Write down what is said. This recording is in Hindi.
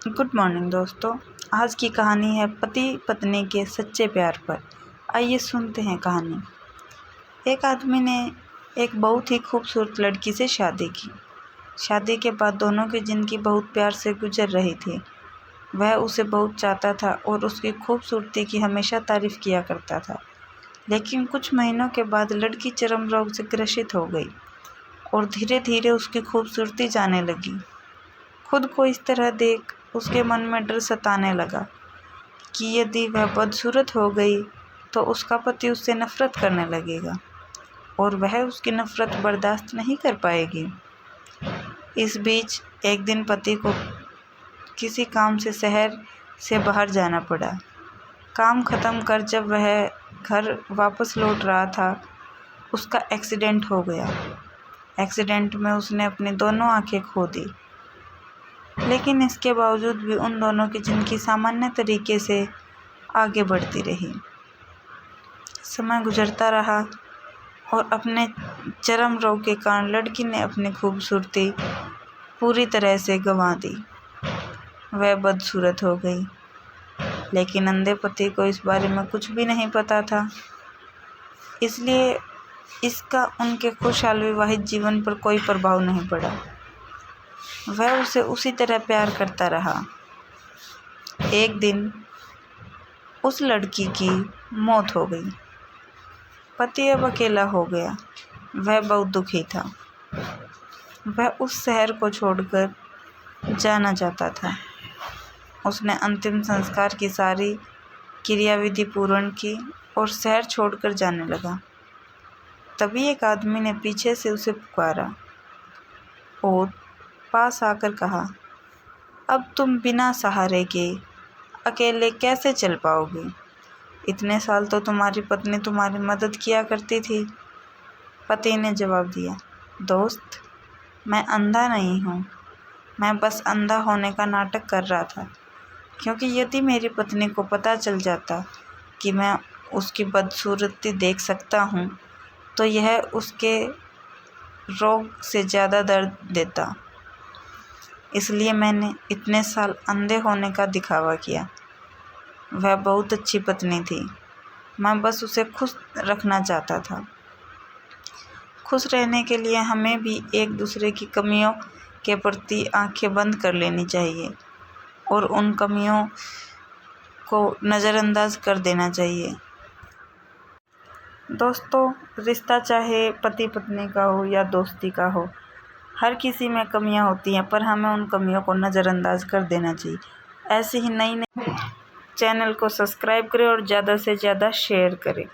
गुड मॉर्निंग दोस्तों। आज की कहानी है पति पत्नी के सच्चे प्यार पर। आइए सुनते हैं कहानी। एक आदमी ने एक बहुत ही खूबसूरत लड़की से शादी की। शादी के बाद दोनों की ज़िंदगी बहुत प्यार से गुजर रही थी। वह उसे बहुत चाहता था और उसकी खूबसूरती की हमेशा तारीफ़ किया करता था। लेकिन कुछ महीनों के बाद लड़की चर्म रोग से ग्रसित हो गई और धीरे धीरे उसकी खूबसूरती जाने लगी। खुद को इस तरह देख उसके मन में डर सताने लगा कि यदि वह बदसूरत हो गई तो उसका पति उससे नफरत करने लगेगा और वह उसकी नफरत बर्दाश्त नहीं कर पाएगी। इस बीच एक दिन पति को किसी काम से शहर से बाहर जाना पड़ा। काम खत्म कर जब वह घर वापस लौट रहा था, उसका एक्सीडेंट हो गया। एक्सीडेंट में उसने अपनी दोनों आंखें खो दी, लेकिन इसके बावजूद भी उन दोनों की ज़िंदगी सामान्य तरीके से आगे बढ़ती रही। समय गुजरता रहा और अपने चर्म रोग के कारण लड़की ने अपनी खूबसूरती पूरी तरह से गंवा दी। वह बदसूरत हो गई, लेकिन अंधे पति को इस बारे में कुछ भी नहीं पता था, इसलिए इसका उनके खुशहाल विवाहित जीवन पर कोई प्रभाव नहीं पड़ा। वह उसे उसी तरह प्यार करता रहा। एक दिन उस लड़की की मौत हो गई। पति अब अकेला हो गया। वह बहुत दुखी था। वह उस शहर को छोड़कर जाना चाहता था। उसने अंतिम संस्कार की सारी क्रियाविधि पूर्ण की और शहर छोड़कर जाने लगा। तभी एक आदमी ने पीछे से उसे पुकारा और पास आकर कहा, अब तुम बिना सहारे के अकेले कैसे चल पाओगे? इतने साल तो तुम्हारी पत्नी तुम्हारी मदद किया करती थी। पति ने जवाब दिया, दोस्त, मैं अंधा नहीं हूँ। मैं बस अंधा होने का नाटक कर रहा था, क्योंकि यदि मेरी पत्नी को पता चल जाता कि मैं उसकी बदसूरती देख सकता हूँ तो यह उसके रोग से ज़्यादा दर्द देता। इसलिए मैंने इतने साल अंधे होने का दिखावा किया। वह बहुत अच्छी पत्नी थी। मैं बस उसे खुश रखना चाहता था। खुश रहने के लिए हमें भी एक दूसरे की कमियों के प्रति आंखें बंद कर लेनी चाहिए और उन कमियों को नज़रअंदाज कर देना चाहिए। दोस्तों, रिश्ता चाहे पति पत्नी का हो या दोस्ती का हो, हर किसी में कमियां होती हैं, पर हमें उन कमियों को नज़रअंदाज कर देना चाहिए। ऐसे ही नई चैनल को सब्सक्राइब करें और ज़्यादा से ज़्यादा शेयर करें।